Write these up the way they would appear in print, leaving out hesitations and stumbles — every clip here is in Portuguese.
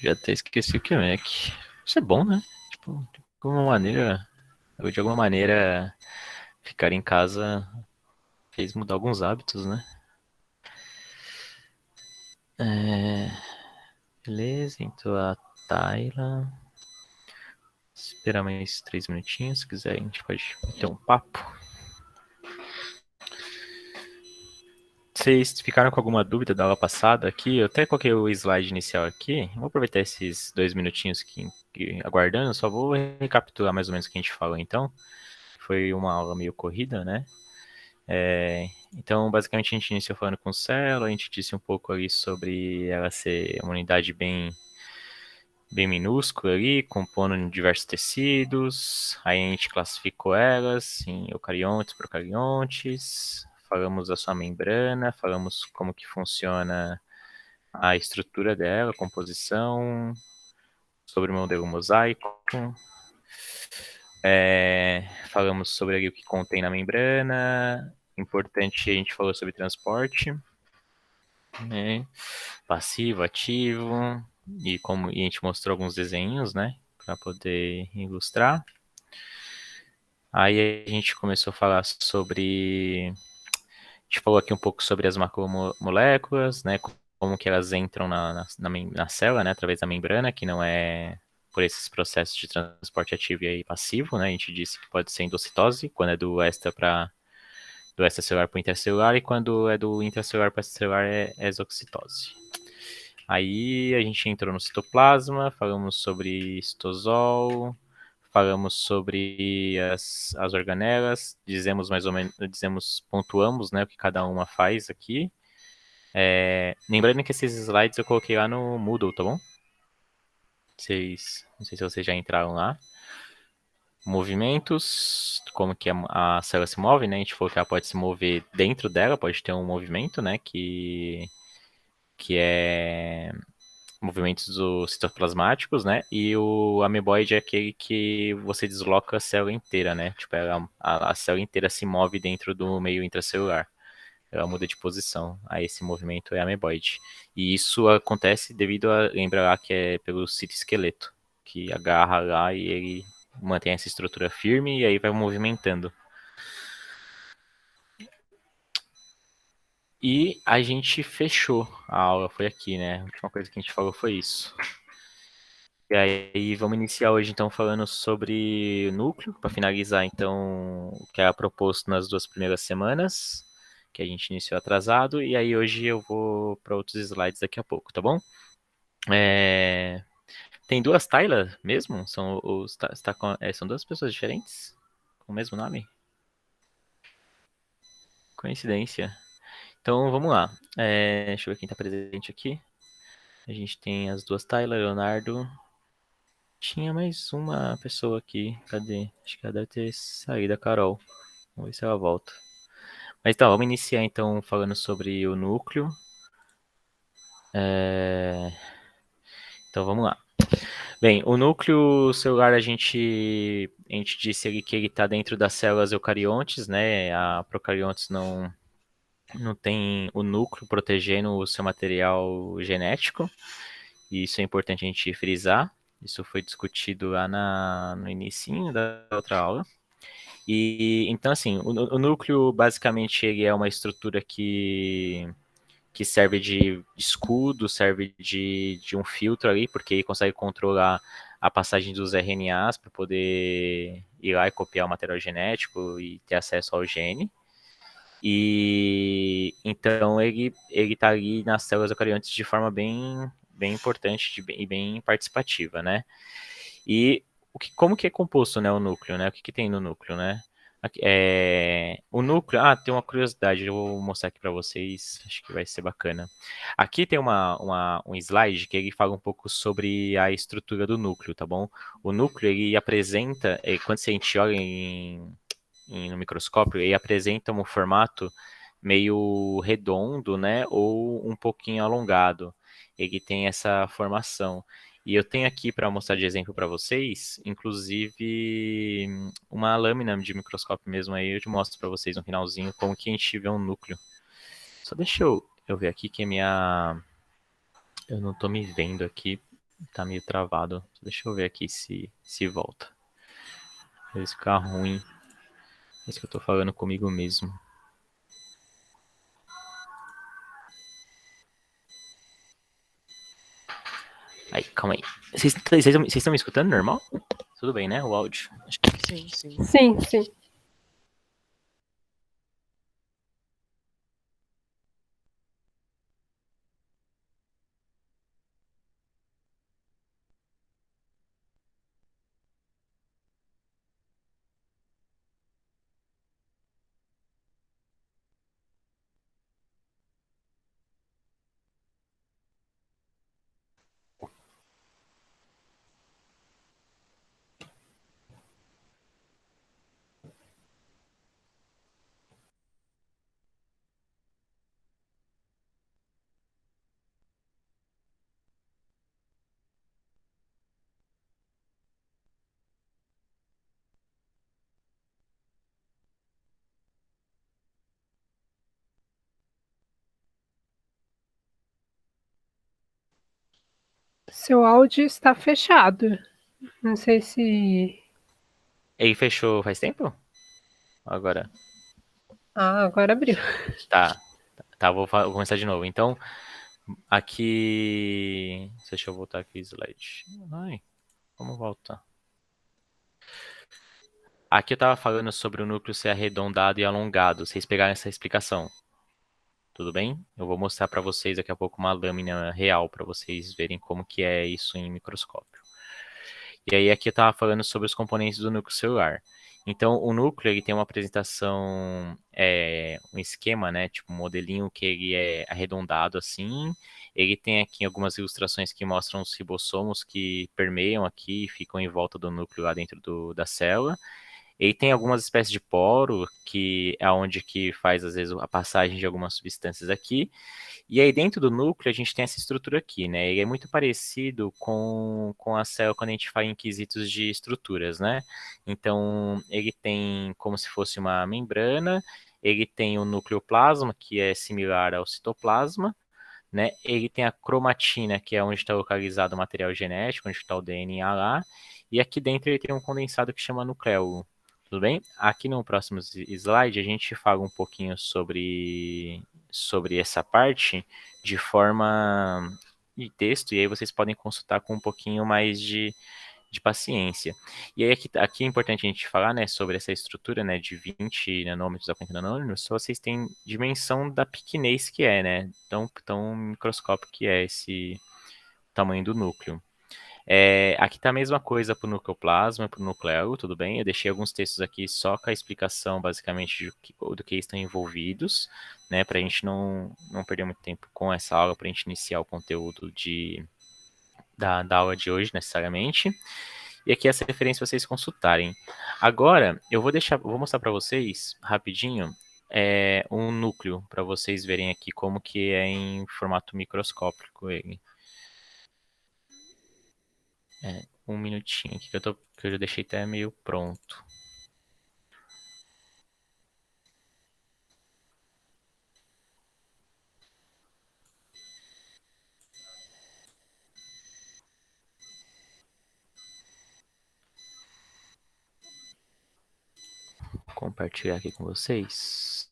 Já até esqueci o que é Mac. Isso é bom, né? Tipo, de alguma maneira, ficar em casa fez mudar alguns hábitos, né? Beleza, então a Tayla. Esperar mais 3 minutinhos, se quiser a gente pode ter um papo. Vocês ficaram com alguma dúvida da aula passada aqui? Eu até coloquei o slide inicial aqui. Vou aproveitar esses 2 minutinhos que aguardando. Só vou recapitular mais ou menos o que a gente falou então. Foi uma aula meio corrida, né? Então, basicamente, a gente iniciou falando com célula, a gente disse um pouco ali sobre ela ser uma unidade bem minúscula ali, compondo em diversos tecidos. Aí a gente classificou elas em eucariontes, procariontes. Falamos da sua membrana, falamos como que funciona a estrutura dela, a composição, sobre o modelo mosaico. Falamos sobre ali o que contém na membrana. Importante, a gente falou sobre transporte, né? Passivo, ativo, e a gente mostrou alguns desenhos, né? Para poder ilustrar. Aí a gente começou a falar sobre. A gente falou aqui um pouco sobre as macromoléculas, né? Como que elas entram na célula, né? Através da membrana, que não é por esses processos de transporte ativo e passivo, né? A gente disse que pode ser endocitose, quando é do extracelular para o intracelular, e quando é do intracelular para o extracelular é exocitose. Aí a gente entrou no citoplasma, falamos sobre citosol, falamos sobre as organelas, dizemos mais ou menos, pontuamos, né, o que cada uma faz aqui. Lembrando que esses slides eu coloquei lá no Moodle, tá bom? Não sei se vocês já entraram lá. Movimentos, como que a célula se move, né? A gente falou que ela pode se mover dentro dela, pode ter um movimento, né? Que é movimentos citoplasmáticos, né? E o ameboide é aquele que você desloca a célula inteira, né? Tipo, a célula inteira se move dentro do meio intracelular. Ela muda de posição. Aí esse movimento é ameboide. E isso acontece devido a, lembra lá que é pelo citoesqueleto, que agarra lá e ele mantém essa estrutura firme e aí vai movimentando. E a gente fechou a aula, foi aqui, né? A última coisa que a gente falou foi isso. E aí vamos iniciar hoje então falando sobre o núcleo, para finalizar então o que era proposto nas 2 primeiras semanas, que a gente iniciou atrasado, e aí hoje eu vou para outros slides daqui a pouco, tá bom? É, Tem duas Tayla mesmo? São duas pessoas diferentes? Com o mesmo nome? Coincidência. Então vamos lá. Deixa eu ver quem está presente aqui. A gente tem as duas Tayla, Leonardo. Tinha mais uma pessoa aqui. Cadê? Acho que ela deve ter saído, a Carol. Vamos ver se ela volta. Mas tá, vamos iniciar então falando sobre o núcleo. É, Então vamos lá. Bem, o núcleo celular a gente disse ali que ele está dentro das células eucariontes, né? A procariontes não tem o núcleo protegendo o seu material genético. E isso é importante a gente frisar. Isso foi discutido lá no início da outra aula. E então, assim, o núcleo basicamente ele é uma estrutura que serve de escudo, serve de um filtro ali, porque ele consegue controlar a passagem dos RNAs para poder ir lá e copiar o material genético e ter acesso ao gene. E então ele está ali nas células eucariontes de forma bem importante e bem participativa, né? E como que é composto, né, o núcleo, né? O que tem no núcleo, né? O núcleo, tem uma curiosidade, eu vou mostrar aqui para vocês, acho que vai ser bacana. Aqui tem um slide que ele fala um pouco sobre a estrutura do núcleo, tá bom? O núcleo, ele apresenta, quando a gente olha no microscópio, ele apresenta um formato meio redondo, né, ou um pouquinho alongado. Ele tem essa formação. E eu tenho aqui para mostrar de exemplo para vocês, inclusive uma lâmina de microscópio mesmo aí, eu te mostro para vocês no finalzinho como que a gente vê um núcleo. Só deixa eu ver aqui que eu não tô me vendo aqui, tá meio travado. Só deixa eu ver aqui se volta. Às vezes ficar ruim. É isso que eu tô falando comigo mesmo. Aí, calma aí. Vocês estão me escutando normal? Tudo bem, né? O áudio. Sim, sim. Sim, sim. Seu áudio está fechado. Não sei se. Ele fechou faz tempo? Agora. Ah, agora abriu. Tá. Tá, vou começar de novo. Então, aqui. Deixa eu voltar aqui o slide. Ai, vamos voltar. Aqui eu tava falando sobre o núcleo ser arredondado e alongado. Vocês pegaram essa explicação? Tudo bem? Eu vou mostrar para vocês daqui a pouco uma lâmina real para vocês verem como que é isso em microscópio. E aí aqui eu estava falando sobre os componentes do núcleo celular. Então, o núcleo ele tem uma apresentação, um esquema, né, tipo um modelinho que ele é arredondado assim. Ele tem aqui algumas ilustrações que mostram os ribossomos que permeiam aqui e ficam em volta do núcleo lá dentro da célula. Ele tem algumas espécies de poro, que é onde que faz, às vezes, a passagem de algumas substâncias aqui. E aí, dentro do núcleo, a gente tem essa estrutura aqui, né? Ele é muito parecido com a célula quando a gente fala em quesitos de estruturas, né? Então, ele tem como se fosse uma membrana, ele tem o nucleoplasma, que é similar ao citoplasma, né? Ele tem a cromatina, que é onde está localizado o material genético, onde está o DNA lá, e aqui dentro ele tem um condensado que chama nucleolo. Tudo bem? Aqui no próximo slide a gente fala um pouquinho sobre essa parte de forma de texto, e aí vocês podem consultar com um pouquinho mais de paciência. E aí aqui é importante a gente falar, né, sobre essa estrutura, né, de 20 nanômetros a 40 nanômetros, só vocês têm dimensão da pequenez que é, né, tão microscópico que é esse tamanho do núcleo. Aqui tá a mesma coisa para o nucleoplasma, para o nucleolo, tudo bem? Eu deixei alguns textos aqui só com a explicação, basicamente, do que estão envolvidos, né, para a gente não perder muito tempo com essa aula, para a gente iniciar o conteúdo da aula de hoje, necessariamente. E aqui essa referência para vocês consultarem. Agora, vou mostrar para vocês rapidinho um núcleo para vocês verem aqui como que é em formato microscópico ele. Um minutinho aqui que eu já deixei até meio pronto. Vou compartilhar aqui com vocês.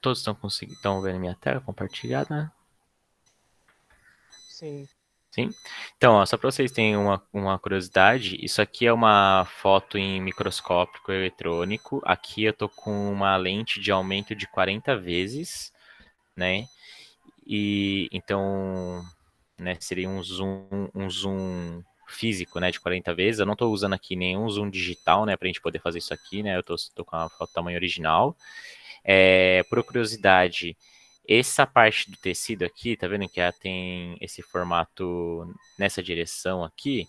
Todos estão vendo minha tela compartilhada? Sim. Sim? Então, ó, só para vocês terem uma curiosidade, isso aqui é uma foto em microscópio eletrônico. Aqui eu tô com uma lente de aumento de 40 vezes, né? E então, né, seria um zoom físico, né, de 40 vezes. Eu não estou usando aqui nenhum zoom digital, né, para a gente poder fazer isso aqui, né? Eu tô com a foto tamanho original. Por curiosidade, essa parte do tecido aqui, tá vendo que ela tem esse formato nessa direção aqui?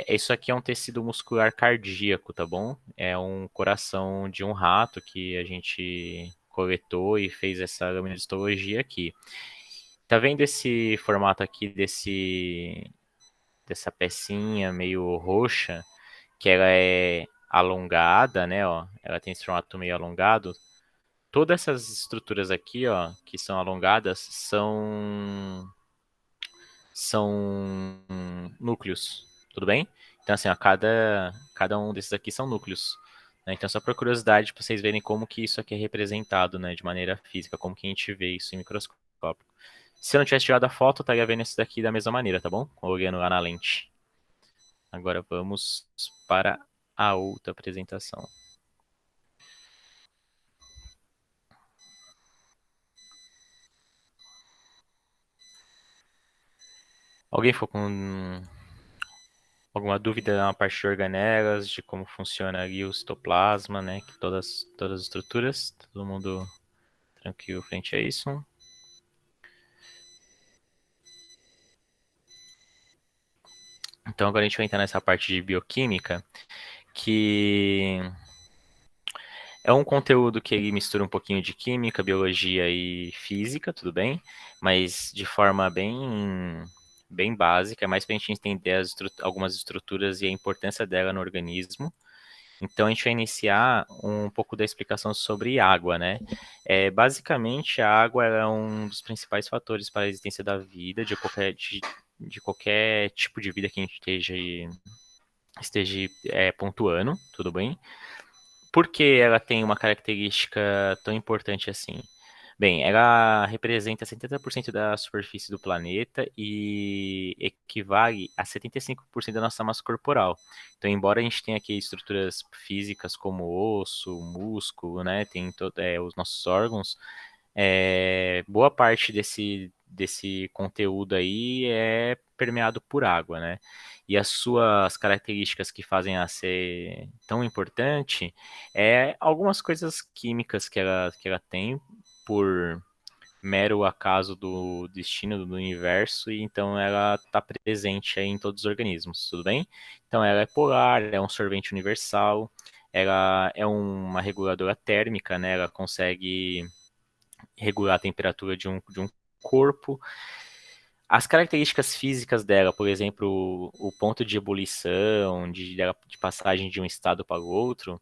Isso aqui é um tecido muscular cardíaco, tá bom? É um coração de um rato que a gente coletou e fez essa lâmina de histologia aqui. Tá vendo esse formato aqui dessa pecinha meio roxa, que ela é alongada, né, ó? Ela tem esse formato meio alongado. Todas essas estruturas aqui, ó, que são alongadas, são núcleos, tudo bem? Então, assim, ó, cada um desses aqui são núcleos. Né? Então, só por curiosidade, para vocês verem como que isso aqui é representado, né, de maneira física, como que a gente vê isso em microscópio. Se eu não tivesse tirado a foto, eu estaria vendo isso daqui da mesma maneira, tá bom? Olhando lá na lente. Agora vamos para a outra apresentação. Alguém ficou com alguma dúvida na parte de organelas, de como funciona ali o citoplasma, né? Que todas as estruturas, todo mundo tranquilo frente a isso. Então agora a gente vai entrar nessa parte de bioquímica, que é um conteúdo que ele mistura um pouquinho de química, biologia e física, tudo bem? Mas de forma bem básica, é mais para a gente entender algumas estruturas e a importância dela no organismo. Então a gente vai iniciar um pouco da explicação sobre água, né? Basicamente, a água é um dos principais fatores para a existência da vida, de qualquer tipo de vida que a gente esteja pontuando, tudo bem? Por que ela tem uma característica tão importante assim? Bem, ela representa 70% da superfície do planeta e equivale a 75% da nossa massa corporal. Então, embora a gente tenha aqui estruturas físicas como osso, músculo, né, tem os nossos órgãos, boa parte desse conteúdo aí é permeado por água, né? E as suas características que fazem ela ser tão importante algumas coisas químicas que ela tem por mero acaso do destino do universo, e então ela está presente aí em todos os organismos, tudo bem? Então ela é polar, é um solvente universal, ela é uma reguladora térmica, né? Ela consegue regular a temperatura de um corpo. As características físicas dela, por exemplo, o ponto de ebulição, de passagem de um estado para o outro,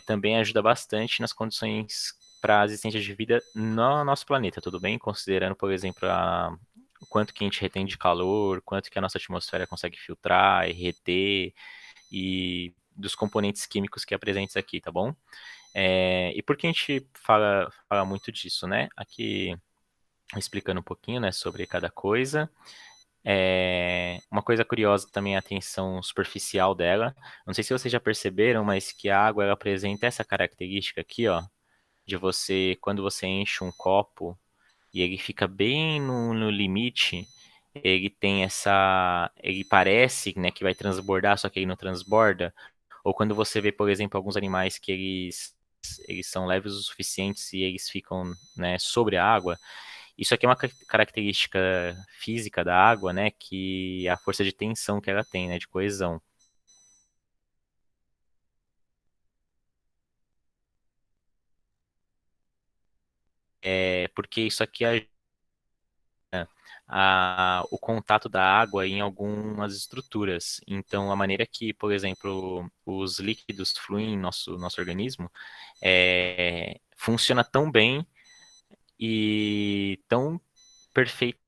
também ajuda bastante nas condições para a existência de vida no nosso planeta, tudo bem? Considerando, por exemplo, o quanto que a gente retém de calor, quanto que a nossa atmosfera consegue filtrar e reter, e dos componentes químicos que apresentes aqui, tá bom? E por que a gente fala muito disso, né? Aqui explicando um pouquinho, né, sobre cada coisa. Uma coisa curiosa também é a tensão superficial dela. Não sei se vocês já perceberam, mas que a água ela apresenta essa característica aqui, ó, de você, quando você enche um copo e ele fica bem no limite, ele parece, né, que vai transbordar, só que ele não transborda. Ou quando você vê, por exemplo, alguns animais que eles são leves o suficientes e eles ficam, né, sobre a água. Isso aqui é uma característica física da água, né, que é a força de tensão que ela tem, né, de coesão. Porque isso aqui ajuda o contato da água em algumas estruturas. Então, a maneira que, por exemplo, os líquidos fluem em nosso organismo funciona tão bem e tão perfeito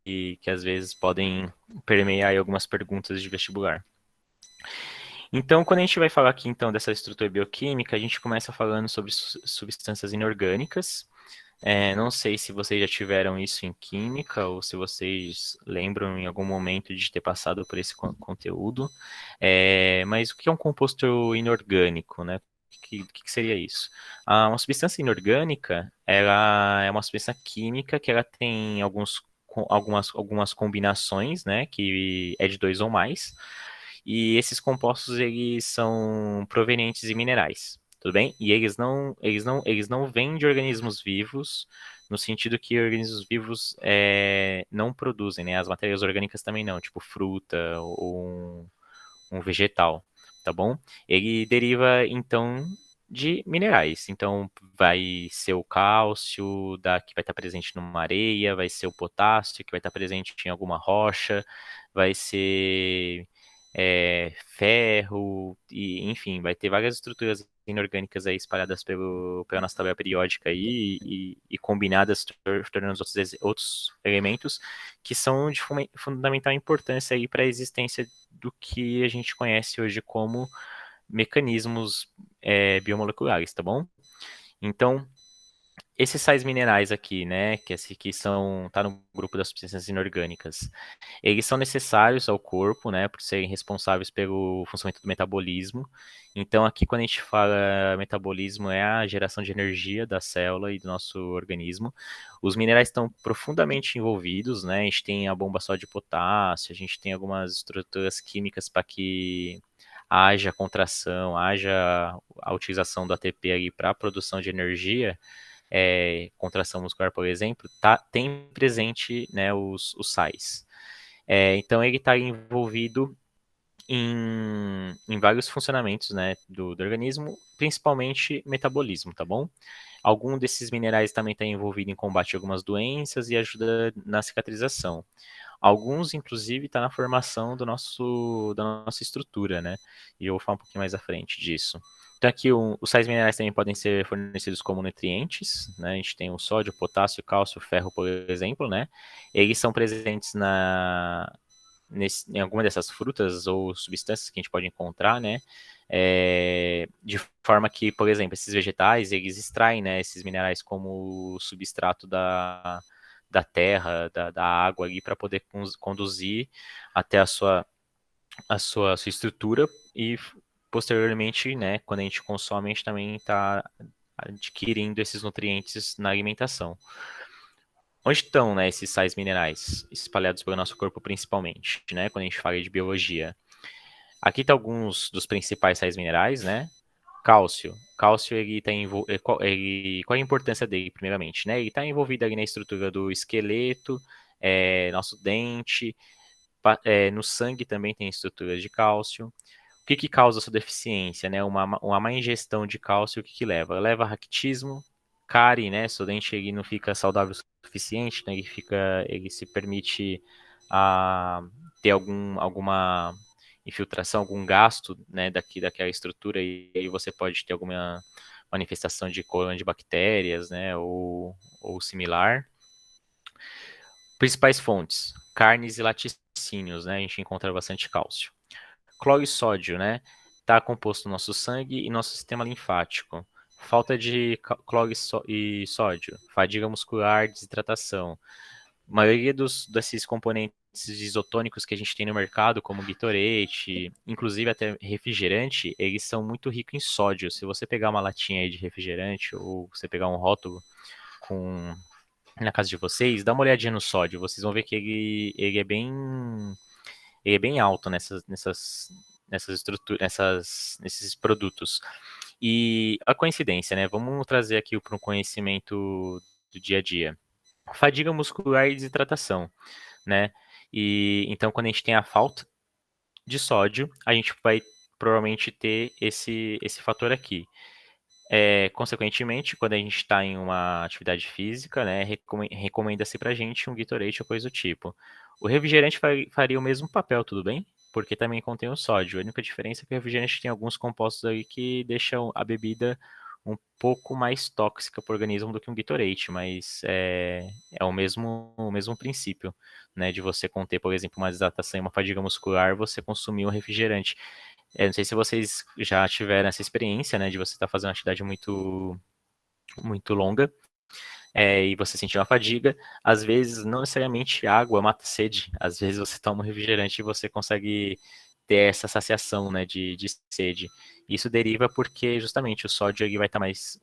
que às vezes podem permear aí algumas perguntas de vestibular. Então, quando a gente vai falar aqui então dessa estrutura bioquímica, a gente começa falando sobre substâncias inorgânicas. Não sei se vocês já tiveram isso em química ou se vocês lembram em algum momento de ter passado por esse conteúdo. Mas o que é um composto inorgânico, né? O que seria isso? Uma substância inorgânica, ela é uma substância química que ela tem algumas combinações, né? Que é de dois ou mais. E esses compostos, eles são provenientes de minerais, tudo bem? E eles não vêm de organismos vivos no sentido que organismos vivos não produzem, né? As matérias orgânicas também não, tipo fruta ou um vegetal, tá bom? Ele deriva, então, de minerais. Então, vai ser o cálcio que vai estar presente numa areia, vai ser o potássio que vai estar presente em alguma rocha, vai ser ferro, e enfim, vai ter várias estruturas inorgânicas aí espalhadas pela nossa tabela periódica aí, e combinadas, tornando outros elementos que são de fundamental importância aí para a existência do que a gente conhece hoje como mecanismos biomoleculares, tá bom? Então, esses sais minerais aqui, né, que tá no grupo das substâncias inorgânicas, eles são necessários ao corpo, né, por serem responsáveis pelo funcionamento do metabolismo. Então, aqui, quando a gente fala metabolismo, é a geração de energia da célula e do nosso organismo. Os minerais estão profundamente envolvidos, né, a gente tem a bomba só de potássio, a gente tem algumas estruturas químicas para que haja contração, haja a utilização do ATP ali para a produção de energia, contração muscular, por exemplo, tem presente, né, os sais. Então ele está envolvido em vários funcionamentos, né, do organismo, principalmente metabolismo, tá bom? Algum desses minerais também está envolvido em combate a algumas doenças e ajuda na cicatrização. Alguns, inclusive, está na formação da nossa estrutura, né? E eu vou falar um pouquinho mais à frente disso. Então, aqui, os sais minerais também podem ser fornecidos como nutrientes, né? A gente tem o sódio, potássio, cálcio, ferro, por exemplo, né? Eles são presentes em alguma dessas frutas ou substâncias que a gente pode encontrar, né? De forma que, por exemplo, esses vegetais, eles extraem, né, esses minerais como substrato da terra, da água ali, para poder conduzir até a sua estrutura e posteriormente, né, quando a gente consome, a gente também está adquirindo esses nutrientes na alimentação. Onde estão, né, esses sais minerais espalhados pelo nosso corpo principalmente, né, quando a gente fala de biologia? Aqui estão alguns dos principais sais minerais, né? Cálcio. Cálcio, ele tem qual é a importância dele, primeiramente, né? Ele está envolvido ali na estrutura do esqueleto, nosso dente, no sangue também tem estruturas de cálcio. O que causa essa deficiência, né? Uma má ingestão de cálcio, o que leva? Leva a raquitismo, cárie, né? Seu dente ele não fica saudável o suficiente, né? Ele se permite ter alguma infiltração, algum gasto, né? Daquela estrutura, e aí você pode ter alguma manifestação de colônia de bactérias, né? Ou similar. Principais fontes: carnes e laticínios, né? A gente encontra bastante cálcio. Cloro e sódio, né? Está composto no nosso sangue e nosso sistema linfático. Falta de cloro e sódio, fadiga muscular, desidratação. A maioria desses componentes isotônicos que a gente tem no mercado, como Gatorade, inclusive até refrigerante, eles são muito ricos em sódio. Se você pegar uma latinha aí de refrigerante ou você pegar um rótulo com na casa de vocês, dá uma olhadinha no sódio. Vocês vão ver que ele é bem alto nessas estruturas, nesses produtos. E a coincidência, né? Vamos trazer aqui para um conhecimento do dia a dia. Fadiga muscular e desidratação, né? E então, quando a gente tem a falta de sódio, a gente vai provavelmente ter esse fator aqui. Consequentemente, quando a gente está em uma atividade física, né, recomenda-se para a gente um Gatorade ou coisa do tipo. O refrigerante faria o mesmo papel, tudo bem? Porque também contém o sódio. A única diferença é que o refrigerante tem alguns compostos aí que deixam a bebida um pouco mais tóxica para o organismo do que um Gatorade, mas é o mesmo princípio, né, de você conter, por exemplo, uma desidratação e uma fadiga muscular, você consumir um refrigerante. Não sei se vocês já tiveram essa experiência, né, de você estar fazendo uma atividade muito, muito longa, e você sentir uma fadiga. Às vezes, não necessariamente água mata sede. Às vezes você toma um refrigerante e você consegue ter essa saciação, né, de sede. Isso deriva porque justamente o sódio ele vai estar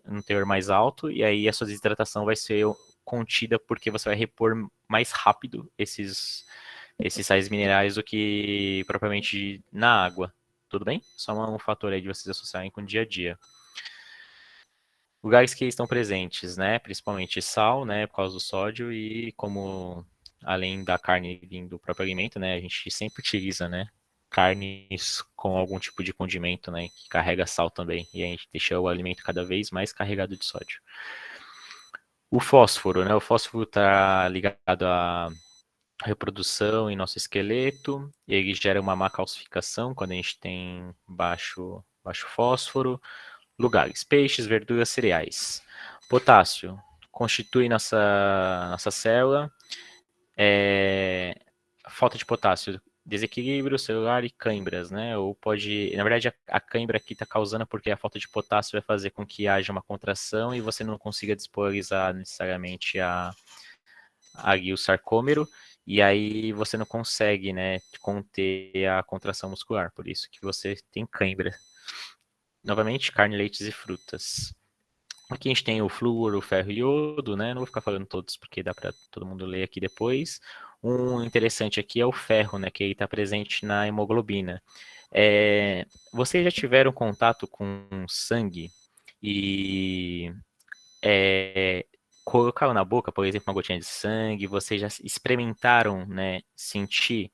um teor mais alto, e aí a sua desidratação vai ser contida porque você vai repor mais rápido esses sais minerais do que propriamente na água. Tudo bem? Só um fator aí de vocês associarem com o dia a dia. lugares que estão presentes, né? Principalmente sal, né? Por causa do sódio e como além da carne vindo do próprio alimento, né? A gente sempre utiliza, né? Carnes com algum tipo de condimento, né? Que carrega sal também. E a gente deixa o alimento cada vez mais carregado de sódio. O fósforo, né? O fósforo está ligado à reprodução em nosso esqueleto. Ele gera uma má calcificação quando a gente tem baixo fósforo. Lugares: peixes, verduras, cereais. Potássio constitui nossa célula. Falta de potássio, desequilíbrio celular e cãibras, né? Ou pode, na verdade, a cãibra aqui está causando porque a falta de potássio vai fazer com que haja uma contração e você não consiga despolarizar necessariamente ali o sarcômero, e aí você não consegue, né, conter a contração muscular, por isso que você tem cãibra. Novamente, carne, leites e frutas. Aqui a gente tem o flúor, o ferro e o iodo, né? Não vou ficar falando todos porque dá para todo mundo ler aqui depois. Um interessante aqui é o ferro, né? Que está presente na hemoglobina. Vocês já tiveram contato com sangue e colocaram na boca, por exemplo, uma gotinha de sangue? Vocês já experimentaram, né? Sentir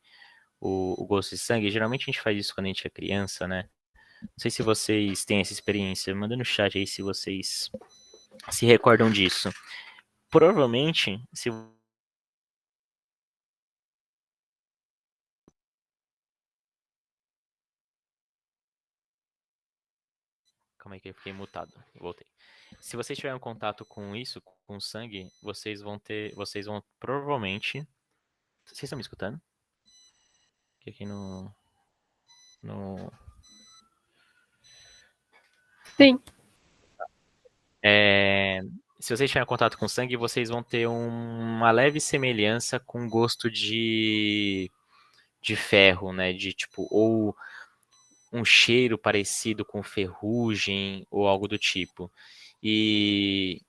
o gosto de sangue? Geralmente a gente faz isso quando a gente é criança, né? Não sei se vocês têm essa experiência. Manda no chat aí se vocês se recordam disso. Provavelmente, se. Calma aí que eu fiquei mutado. Voltei. Se vocês tiverem contato com isso, com sangue, vocês vão ter. Vocês vão provavelmente. Vocês estão me escutando? Que aqui no. Sim. É, se vocês tiverem contato com sangue, vocês vão ter uma leve semelhança com gosto de ferro, né? De tipo, ou um cheiro parecido com ferrugem ou algo do tipo. E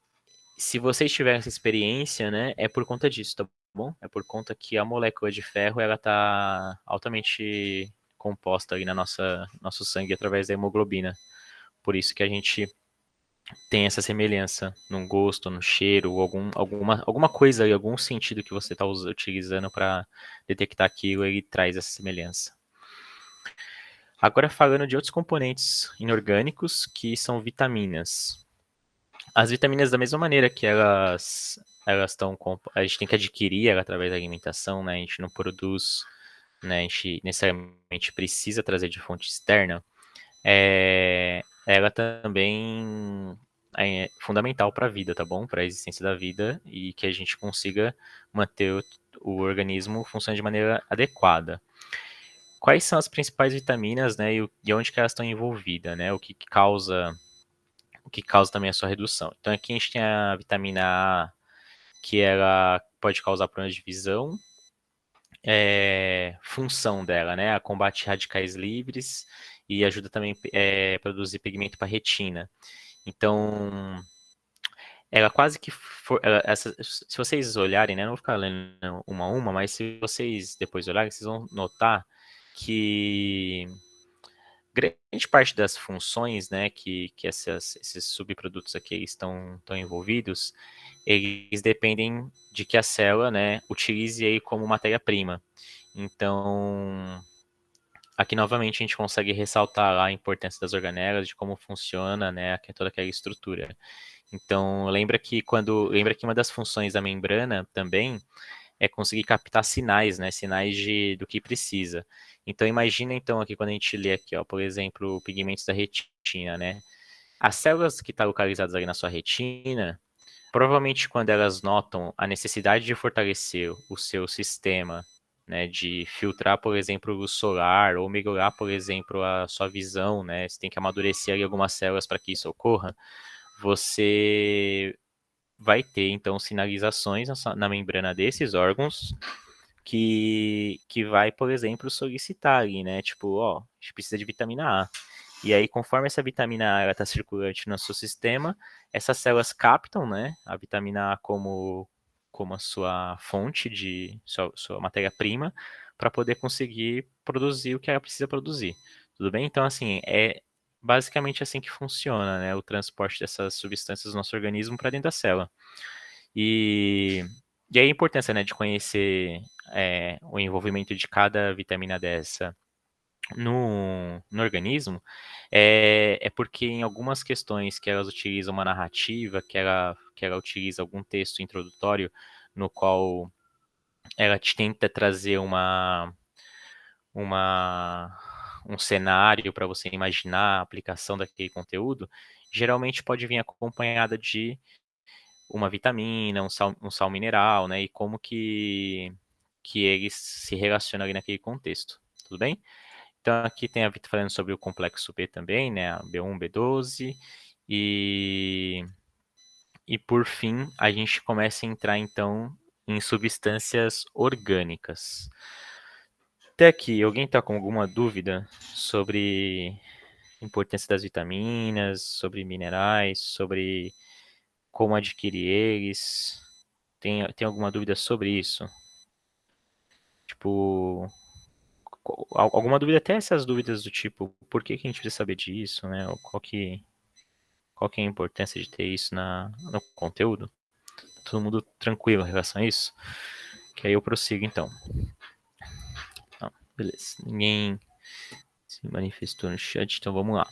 se vocês tiverem essa experiência, né, é por conta disso, tá bom? É por conta que a molécula de ferro, ela tá altamente composta ali na nosso sangue através da hemoglobina. Por isso que a gente tem essa semelhança no gosto, no cheiro, ou alguma coisa ali, algum sentido que você está utilizando para detectar aquilo, ele traz essa semelhança. Agora falando de outros componentes inorgânicos que são vitaminas. As vitaminas, da mesma maneira que elas estão. A gente tem que adquirir ela através da alimentação, né? A gente não produz, né? A gente necessariamente precisa trazer de fonte externa. Ela também é fundamental para a vida, tá bom? Para a existência da vida e que a gente consiga manter o organismo funcionando de maneira adequada. Quais são as principais vitaminas, né? E onde que elas estão envolvidas, né? O que causa também a sua redução. Então aqui a gente tem a vitamina A, que ela pode causar problemas de visão, função dela, né? A combate radicais livres e ajuda também a produzir pigmento para retina. Então, ela quase que se vocês olharem, né? Não vou ficar lendo uma a uma, mas se vocês depois olharem, vocês vão notar que grande parte das funções, né, que esses subprodutos aqui estão envolvidos, eles dependem de que a célula, né, utilize aí como matéria-prima. Então, aqui novamente a gente consegue ressaltar a importância das organelas, de como funciona, né, toda aquela estrutura. Então, lembra que uma das funções da membrana também é conseguir captar sinais, né? Sinais do que precisa. Então imagina então aqui quando a gente lê aqui, ó, por exemplo, pigmentos da retina, né? As células que estão localizadas ali na sua retina, provavelmente quando elas notam a necessidade de fortalecer o seu sistema, né, de filtrar, por exemplo, luz solar ou melhorar, por exemplo, a sua visão, né? Você tem que amadurecer ali algumas células para que isso ocorra. Você vai ter então sinalizações na membrana desses órgãos que vai, por exemplo, solicitar ali, né? Tipo, ó, a gente precisa de vitamina A. E aí, conforme essa vitamina A está circulante no seu sistema, essas células captam, né, a vitamina A como a sua fonte de sua matéria-prima para poder conseguir produzir o que ela precisa produzir. Tudo bem? Então, assim, basicamente assim que funciona, né? O transporte dessas substâncias do nosso organismo para dentro da célula. E, e aí a importância, né, de conhecer o envolvimento de cada vitamina dessa no organismo é porque em algumas questões que elas utilizam uma narrativa, que ela utiliza algum texto introdutório no qual ela te tenta trazer uma, um cenário para você imaginar a aplicação daquele conteúdo, geralmente pode vir acompanhada de uma vitamina, um sal mineral, né? E como que eles se relacionam ali naquele contexto. Tudo bem? Então aqui tem a Vita falando sobre o complexo B também, né? A B1, B12. E, e por fim, a gente começa a entrar então em substâncias orgânicas. Até aqui, alguém está com alguma dúvida sobre a importância das vitaminas, sobre minerais, sobre como adquirir eles? Tem alguma dúvida sobre isso? Tipo, alguma dúvida, até essas dúvidas do tipo, por que que a gente precisa saber disso, né? Ou qual que é a importância de ter isso no conteúdo? Todo mundo tranquilo em relação a isso? Que aí eu prossigo então. Não, beleza. Ninguém se manifestou no chat, então vamos lá.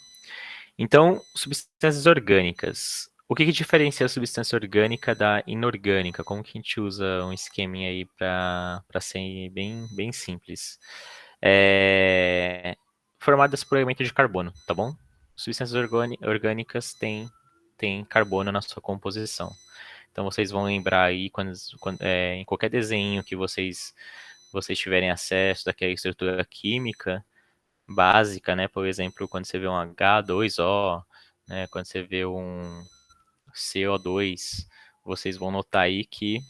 Então, substâncias orgânicas. O que diferencia a substância orgânica da inorgânica? Como que a gente usa um esqueminha aí para ser bem simples? Formadas por elemento de carbono, tá bom? Substâncias orgânicas têm carbono na sua composição. Então vocês vão lembrar aí em qualquer desenho que vocês tiverem acesso daquela estrutura química, básica, né? Por exemplo, quando você vê um H2O, né? Quando você vê um CO2, vocês vão notar aí que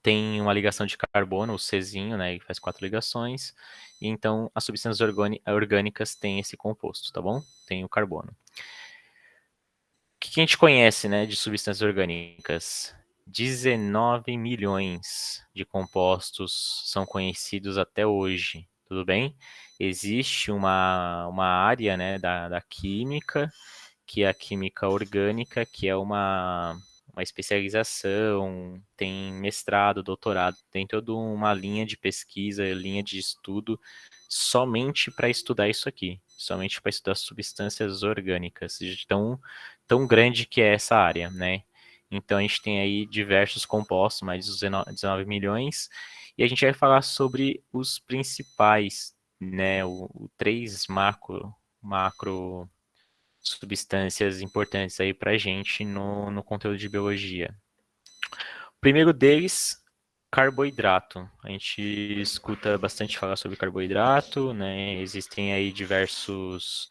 tem uma ligação de carbono, o Czinho, né? Que faz 4 ligações. E então as substâncias orgânicas têm esse composto, tá bom? Tem o carbono. O que a gente conhece, né, de substâncias orgânicas? 19 milhões de compostos são conhecidos até hoje, tudo bem? Existe uma área, né, da química, que é a química orgânica, que é uma especialização, tem mestrado, doutorado, tem toda uma linha de pesquisa, linha de estudo somente para estudar isso aqui, somente para estudar substâncias orgânicas, de tão grande que é essa área, né? Então a gente tem aí diversos compostos, mais de 19 milhões, e a gente vai falar sobre os principais, né? O três macro substâncias importantes aí para a gente no conteúdo de biologia. O primeiro deles, carboidrato. A gente escuta bastante falar sobre carboidrato, né? Existem aí diversos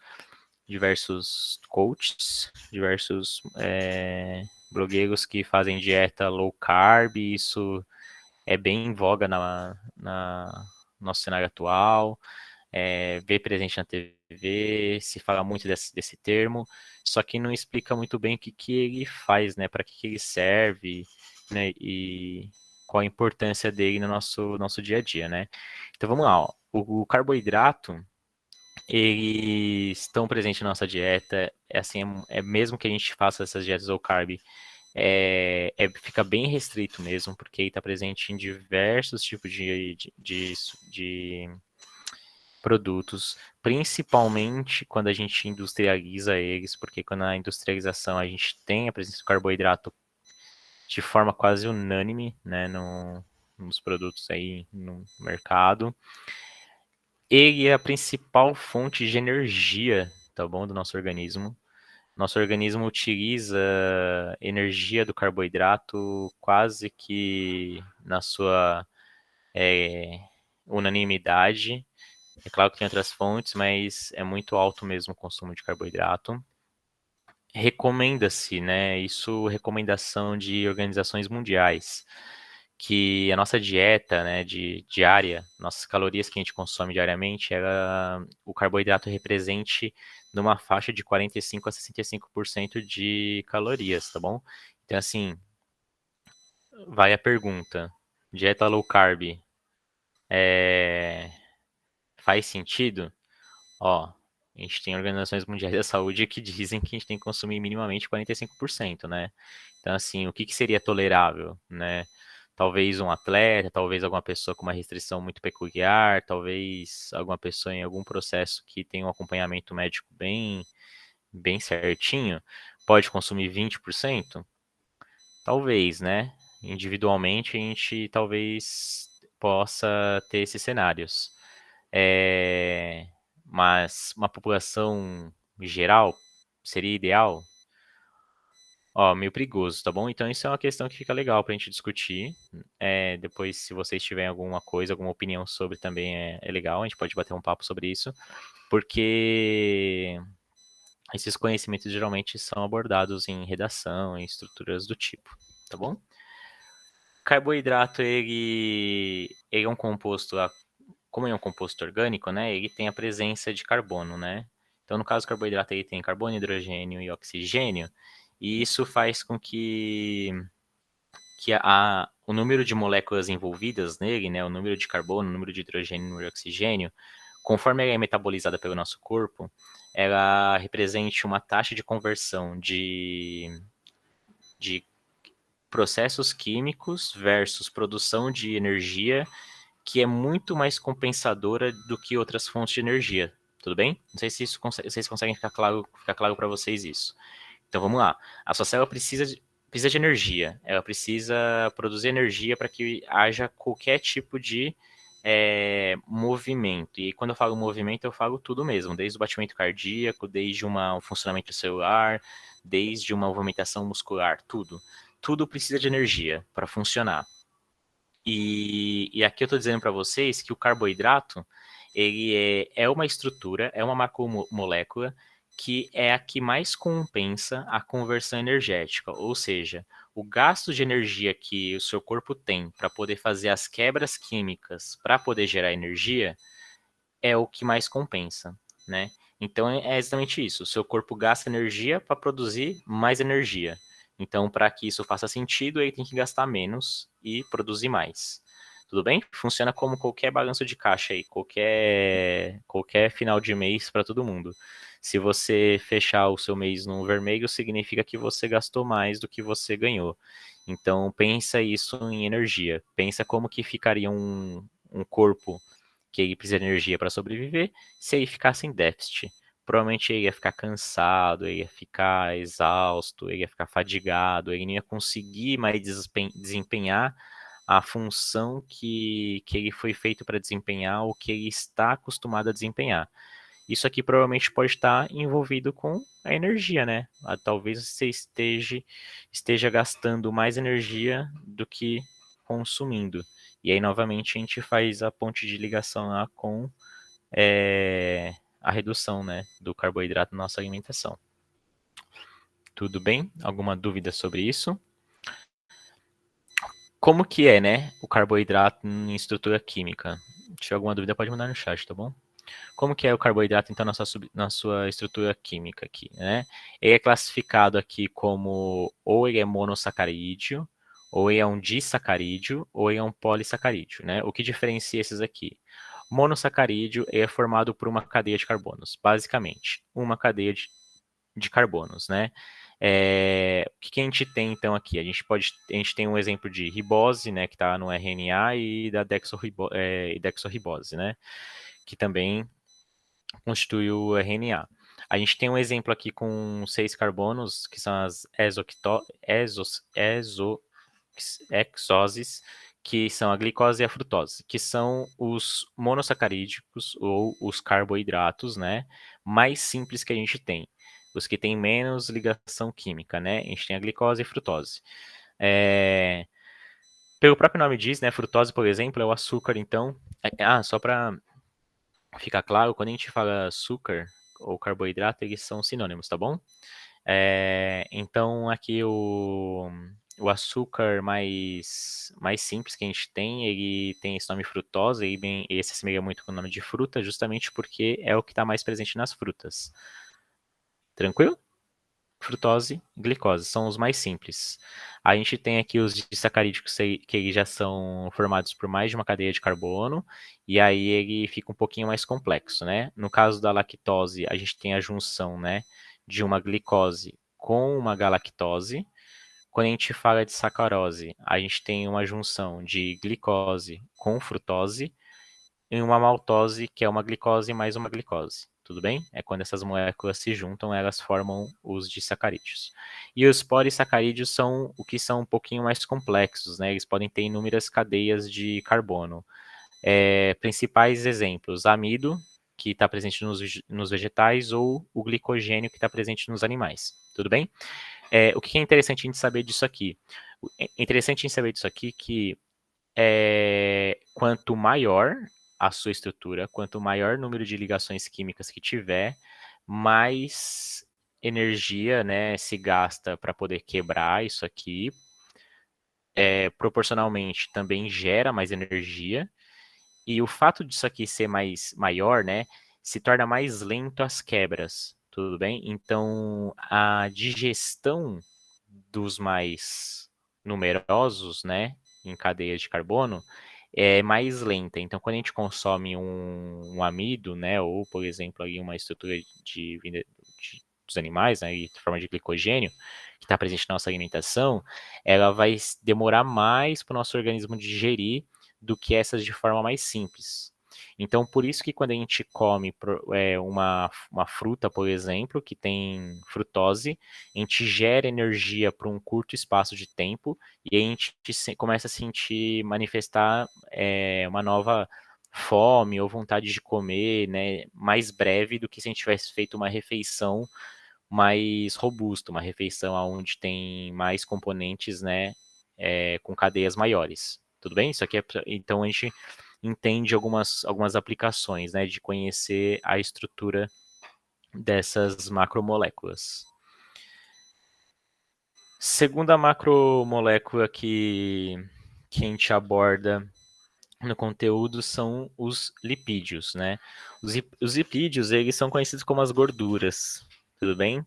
coaches, diversos blogueiros que fazem dieta low carb, isso é bem em voga no nosso cenário atual, vê presente na TV, se fala muito desse termo, só que não explica muito bem o que, que ele faz, né, para que ele serve, né, e qual a importância dele no nosso dia a dia, né. Então vamos lá, ó. O carboidrato, eles estão presentes na nossa dieta, assim, mesmo que a gente faça essas dietas low carb, fica bem restrito mesmo, porque ele está presente em diversos tipos de produtos, principalmente quando a gente industrializa eles, porque quando na industrialização a gente tem a presença do carboidrato de forma quase unânime, né, nos produtos aí no mercado. Ele é a principal fonte de energia, tá bom, do nosso organismo. Nosso organismo utiliza energia do carboidrato quase que na sua unanimidade. É claro que tem outras fontes, mas é muito alto mesmo o consumo de carboidrato. Recomenda-se, né? Isso recomendação de organizações mundiais, que a nossa dieta, né, diária, nossas calorias que a gente consome diariamente, o carboidrato represente numa faixa de 45 a 65% de calorias, tá bom? Então, assim, vai a pergunta: dieta low carb faz sentido? Ó, A gente tem organizações mundiais da saúde que dizem que a gente tem que consumir minimamente 45%, né? Então, assim, o que que seria tolerável, né? Talvez um atleta, talvez alguma pessoa com uma restrição muito peculiar, talvez alguma pessoa em algum processo que tem um acompanhamento médico bem certinho, pode consumir 20%? Talvez, né? Individualmente a gente talvez possa ter esses cenários. É, mas uma população geral seria ideal? Ó, meio perigoso, tá bom? Então isso é uma questão que fica legal pra gente discutir. Depois, se vocês tiverem alguma coisa, alguma opinião sobre também é legal, a gente pode bater um papo sobre isso, porque esses conhecimentos geralmente são abordados em redação, em estruturas do tipo, tá bom? Carboidrato, ele é um composto, como é um composto orgânico, né? Ele tem a presença de carbono, né? Então, no caso do carboidrato, ele tem carbono, hidrogênio e oxigênio, e isso faz com que o número de moléculas envolvidas nele, né? O número de carbono, o número de hidrogênio e o número de oxigênio, conforme ela é metabolizada pelo nosso corpo, ela represente uma taxa de conversão de processos químicos versus produção de energia que é muito mais compensadora do que outras fontes de energia. Tudo bem? Não sei se isso vocês conseguem ficar claro para vocês isso. Então vamos lá. A sua célula precisa de energia. Ela precisa produzir energia para que haja qualquer tipo de movimento. E quando eu falo movimento, eu falo tudo mesmo, desde o batimento cardíaco, desde um funcionamento celular, desde uma movimentação muscular, tudo. Tudo precisa de energia para funcionar. E aqui eu estou dizendo para vocês que o carboidrato ele é uma estrutura, é uma macromolécula que é a que mais compensa a conversão energética, ou seja, o gasto de energia que o seu corpo tem para poder fazer as quebras químicas para poder gerar energia é o que mais compensa, né? Então é exatamente isso. O seu corpo gasta energia para produzir mais energia. Então, para que isso faça sentido, ele tem que gastar menos e produzir mais. Tudo bem? Funciona como qualquer balanço de caixa aí, qualquer final de mês para todo mundo. Se você fechar o seu mês no vermelho, significa que você gastou mais do que você ganhou. Então, pensa isso em energia. Pensa como que ficaria um corpo que ele precisa de energia para sobreviver, se ele ficasse em déficit. Provavelmente ele ia ficar cansado, ele ia ficar exausto, ele ia ficar fadigado, ele não ia conseguir mais desempenhar a função que ele foi feito para desempenhar, o que ele está acostumado a desempenhar. Isso aqui provavelmente pode estar envolvido com a energia, né? Talvez você esteja gastando mais energia do que consumindo. E aí, novamente, a gente faz a ponte de ligação lá com a redução, né, do carboidrato na nossa alimentação. Tudo bem? Alguma dúvida sobre isso? Como que é, né, o carboidrato em estrutura química? Se tiver alguma dúvida, pode mandar no chat, tá bom? Como que é o carboidrato, então, na sua estrutura química aqui, né? Ele é classificado aqui como ou ele é monossacarídeo, ou ele é um disacarídeo, ou ele é um polissacarídeo, né? O que diferencia esses aqui? Monossacarídeo é formado por uma cadeia de carbonos, basicamente, uma cadeia de carbonos, né? O que a gente tem então aqui? A gente tem um exemplo de ribose, né, que está no RNA e da dexorribose, né, que também constitui o RNA. A gente tem um exemplo aqui com 6 carbonos, que são as exoses, que são a glicose e a frutose, que são os monossacarídicos ou os carboidratos, né, mais simples que a gente tem. Os que têm menos ligação química, né? A gente tem a glicose e a frutose. Pelo próprio nome diz, né? Frutose, por exemplo, é o açúcar, então. Só para ficar claro, quando a gente fala açúcar ou carboidrato, eles são sinônimos, tá bom? Então, aqui o açúcar mais simples que a gente tem, ele tem esse nome frutose, ele se assemelha muito com o nome de fruta, justamente porque é o que está mais presente nas frutas. Tranquilo? frutose e glicose, são os mais simples. A gente tem aqui os disacarídicos que eles já são formados por mais de uma cadeia de carbono, e aí ele fica um pouquinho mais complexo, né? No caso da lactose, a gente tem a junção, né, de uma glicose com uma galactose. Quando a gente fala de sacarose, a gente tem uma junção de glicose com frutose e uma maltose, que é uma glicose mais uma glicose. Tudo bem? É quando essas moléculas se juntam, elas formam os disacarídeos. E os polissacarídeos são o que são um pouquinho mais complexos, né? Eles podem ter inúmeras cadeias de carbono. Principais exemplos: amido, que está presente nos vegetais, ou o glicogênio, que está presente nos animais. Tudo bem? O que é interessante a gente saber disso aqui? É interessante a gente saber disso aqui que quanto maior a sua estrutura, quanto maior o número de ligações químicas que tiver, mais energia, né, se gasta para poder quebrar isso aqui. Proporcionalmente também gera mais energia. E o fato disso aqui ser maior, né, se torna mais lento as quebras, tudo bem? Então, a digestão dos mais numerosos, né, em cadeias de carbono, é mais lenta. Então, quando a gente consome um amido, né, ou, por exemplo, ali uma estrutura dos animais, né, de forma de glicogênio, que está presente na nossa alimentação, ela vai demorar mais para o nosso organismo digerir do que essas de forma mais simples. Então, por isso que quando a gente come uma fruta, por exemplo, que tem frutose, a gente gera energia por um curto espaço de tempo e a gente começa a sentir manifestar uma nova fome ou vontade de comer, né, mais breve do que se a gente tivesse feito uma refeição mais robusta, uma refeição onde tem mais componentes, né, com cadeias maiores. Tudo bem? Isso aqui então a gente entende algumas aplicações, né, de conhecer a estrutura dessas macromoléculas. Segunda macromolécula que a gente aborda no conteúdo são os lipídios, né? Os lipídios, eles são conhecidos como as gorduras, tudo bem?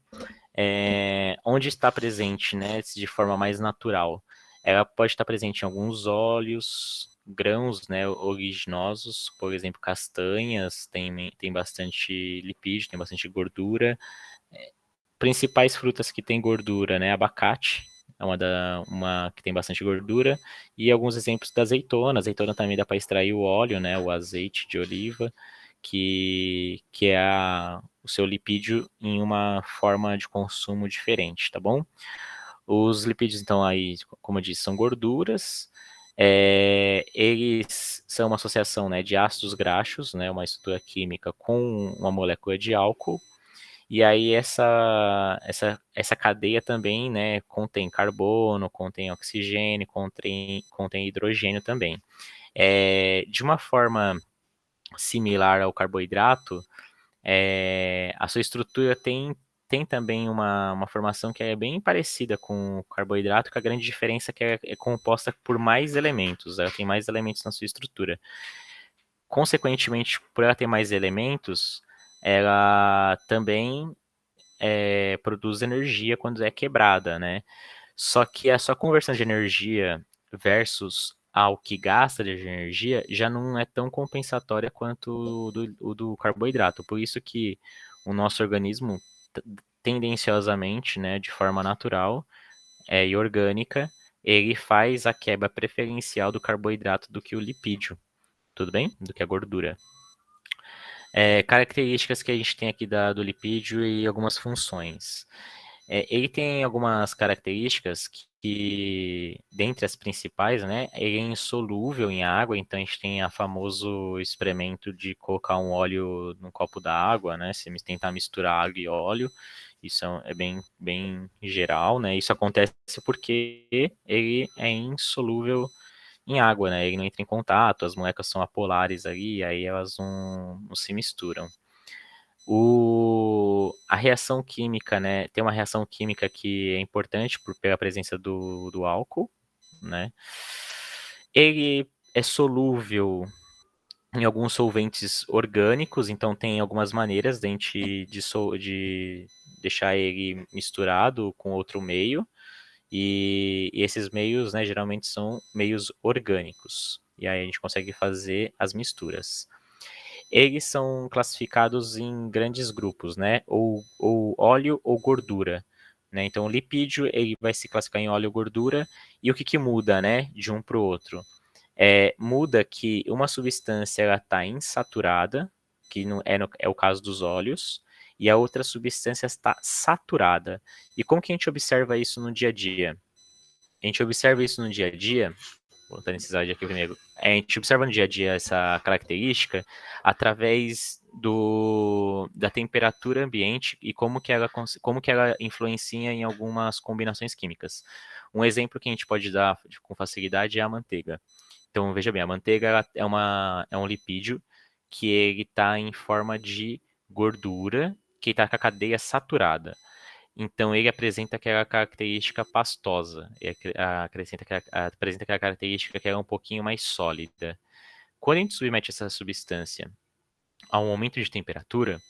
Onde está presente, né, de forma mais natural? Ela pode estar presente em alguns óleos, grãos, né, oleaginosos, por exemplo, castanhas, tem bastante lipídio, tem bastante gordura. Principais frutas que tem gordura, né, abacate, é uma que tem bastante gordura, e alguns exemplos da azeitona. A azeitona também dá para extrair o óleo, né, o azeite de oliva, que é o seu lipídio em uma forma de consumo diferente, tá bom? Os lipídios, então, aí, como eu disse, são gorduras. Eles são uma associação, né, de ácidos graxos, né, uma estrutura química com uma molécula de álcool. E aí essa cadeia também, né, contém carbono, contém oxigênio, contém hidrogênio também. De uma forma similar ao carboidrato, a sua estrutura tem também uma formação que é bem parecida com o carboidrato, com a grande diferença que é composta por mais elementos, ela tem mais elementos na sua estrutura. Consequentemente, por ela ter mais elementos, ela também produz energia quando é quebrada, né? Só que a sua conversão de energia versus ao que gasta de energia já não é tão compensatória quanto o do carboidrato. Por isso que o nosso organismo, tendenciosamente, né, de forma natural e orgânica, ele faz a quebra preferencial do carboidrato do que o lipídio, tudo bem? Do que a gordura. Características que a gente tem aqui do lipídio e algumas funções. Ele tem algumas características dentre as principais, né, ele é insolúvel em água, então a gente tem a famoso experimento de colocar um óleo num copo d'água, né, se tentar misturar água e óleo, isso é bem geral, né, isso acontece porque ele é insolúvel em água, né, ele não entra em contato, as moléculas são apolares ali, aí elas não se misturam. A reação química, né? Tem uma reação química que é importante pela presença do álcool, né? Ele é solúvel em alguns solventes orgânicos, então tem algumas maneiras de deixar ele misturado com outro meio, e esses meios, né, geralmente são meios orgânicos, e aí a gente consegue fazer as misturas. Eles são classificados em grandes grupos, né, ou óleo ou gordura, né, então o lipídio ele vai se classificar em óleo ou gordura, e o que muda, né, de um para o outro? Muda que uma substância ela está insaturada, que não é, é o caso dos óleos, e a outra substância está saturada. E como que a gente observa isso no dia a dia? A gente observa isso no dia a dia, vou botar nesse slide aqui primeiro, a gente observa no dia a dia essa característica através da temperatura ambiente e como que ela influencia em algumas combinações químicas. Um exemplo que a gente pode dar com facilidade é a manteiga. Então, veja bem, a manteiga é um lipídio que ele está em forma de gordura, que está com a cadeia saturada. Então, ele apresenta aquela característica pastosa, apresenta aquela característica que é um pouquinho mais sólida. Quando a gente submete essa substância a um aumento de temperatura,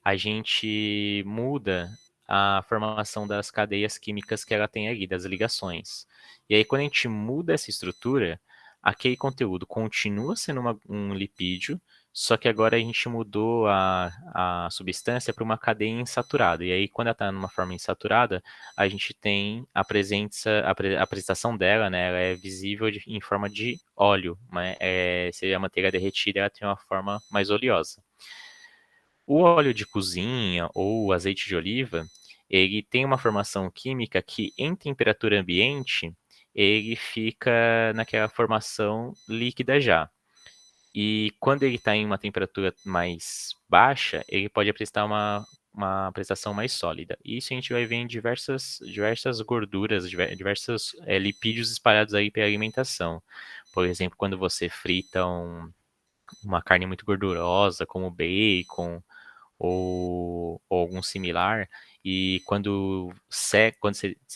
a gente muda a formação das cadeias químicas que ela tem ali, das ligações. E aí, quando a gente muda essa estrutura, aquele conteúdo continua sendo um lipídio, só que agora a gente mudou a substância para uma cadeia insaturada. E aí, quando ela está numa forma insaturada, a gente tem a apresentação dela, né? Ela é visível em forma de óleo, né? Se a manteiga derretida, ela tem uma forma mais oleosa. O óleo de cozinha ou o azeite de oliva, ele tem uma formação química que, em temperatura ambiente, ele fica naquela formação líquida já. E quando ele está em uma temperatura mais baixa, ele pode apresentar uma apresentação mais sólida. E isso a gente vai ver em diversas gorduras, diversos lipídios espalhados aí pela alimentação. Por exemplo, quando você frita uma carne muito gordurosa, como bacon, ou algum similar, e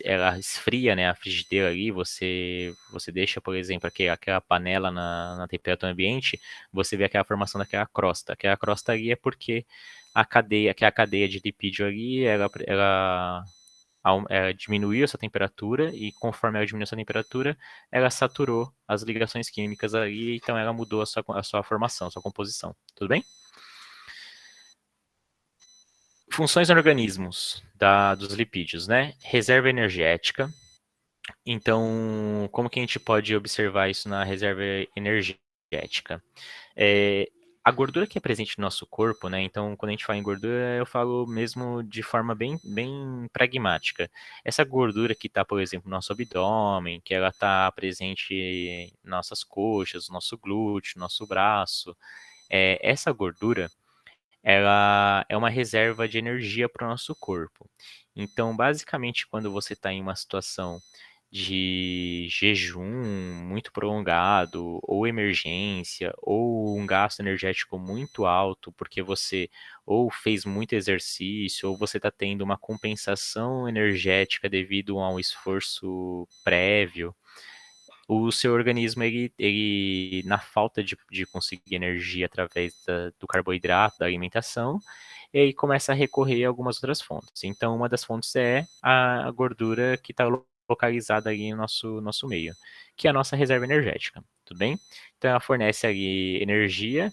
ela esfria, né, a frigideira ali, você deixa, por exemplo, aquela panela na temperatura ambiente, você vê aquela formação daquela crosta. Aquela crosta ali é porque que é a cadeia de lipídio ali, ela diminuiu essa temperatura e conforme ela diminuiu essa temperatura, ela saturou as ligações químicas ali, então ela mudou a sua formação, a sua composição. Tudo bem? Funções no organismos dos lipídios, né? Reserva energética. Então, como que a gente pode observar isso na reserva energética? A gordura que é presente no nosso corpo, né? Então, quando a gente fala em gordura, eu falo mesmo de forma bem pragmática. Essa gordura que está, por exemplo, no nosso abdômen, que ela está presente em nossas coxas, nosso glúteo, nosso braço, essa gordura ela é uma reserva de energia para o nosso corpo. Então, basicamente, quando você está em uma situação de jejum muito prolongado, ou emergência, ou um gasto energético muito alto, porque você ou fez muito exercício, ou você está tendo uma compensação energética devido a um esforço prévio, o seu organismo, ele na falta de conseguir energia através do carboidrato, da alimentação, ele começa a recorrer a algumas outras fontes. Então, uma das fontes é a gordura que está localizada ali no nosso meio, que é a nossa reserva energética, tudo bem? Então, ela fornece ali energia,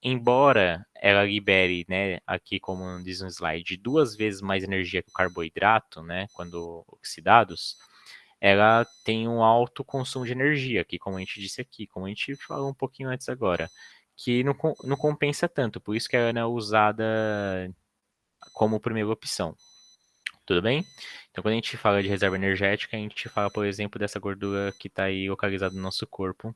embora ela libere, né, aqui como diz no slide, 2 vezes mais energia que o carboidrato, né, quando oxidados, ela tem um alto consumo de energia, que como a gente disse aqui, como a gente falou um pouquinho antes agora, que não compensa tanto, por isso que ela é usada como primeira opção. Tudo bem? Então, quando a gente fala de reserva energética, a gente fala, por exemplo, dessa gordura que está aí localizada no nosso corpo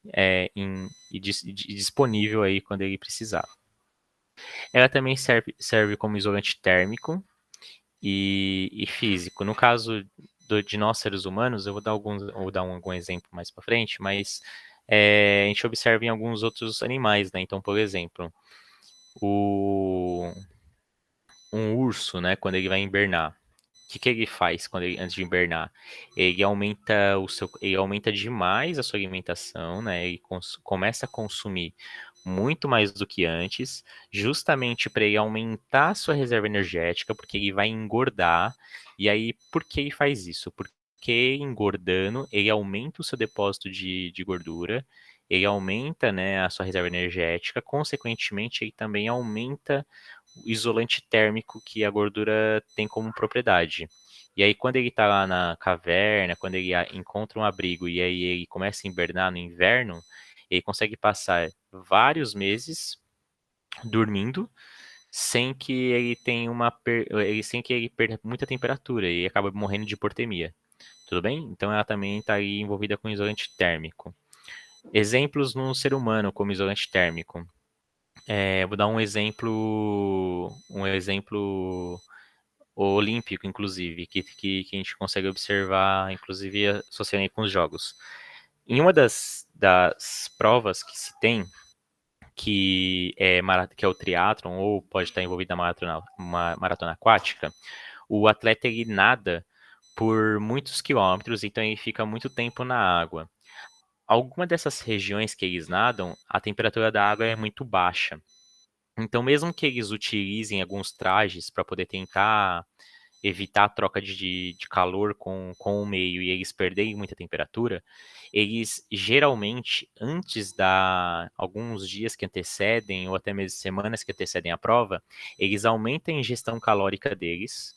e disponível aí quando ele precisar. Ela também serve como isolante térmico e físico. No caso de nós seres humanos, eu vou dar algum exemplo mais para frente, mas a gente observa em alguns outros animais, né? Então, por exemplo, o, um urso, né, quando ele vai hibernar, que ele faz antes de hibernar? Ele aumenta demais a sua alimentação, né? Ele começa a consumir muito mais do que antes, justamente para ele aumentar a sua reserva energética, porque ele vai engordar. E aí, por que ele faz isso? Porque engordando, ele aumenta o seu depósito de gordura, ele aumenta, né, a sua reserva energética, consequentemente, ele também aumenta o isolante térmico que a gordura tem como propriedade. E aí, quando ele está lá na caverna, quando ele encontra um abrigo e aí ele começa a hibernar no inverno, ele consegue passar vários meses dormindo sem que ele tenha sem que ele perda muita temperatura e acaba morrendo de hipotermia. Tudo bem? Então ela também está aí envolvida com isolante térmico. Exemplos no ser humano como isolante térmico. Vou dar um exemplo olímpico, inclusive, que a gente consegue observar, inclusive, associando com os jogos. Em uma das provas que se tem, que é o triatlon, ou pode estar envolvido na maratona aquática, o atleta ele nada por muitos quilômetros, então ele fica muito tempo na água. Alguma dessas regiões que eles nadam, a temperatura da água é muito baixa. Então, mesmo que eles utilizem alguns trajes para poder tentar evitar a troca de calor com o meio e eles perderem muita temperatura, eles geralmente, antes alguns dias que antecedem, ou até mesmo semanas que antecedem a prova, eles aumentam a ingestão calórica deles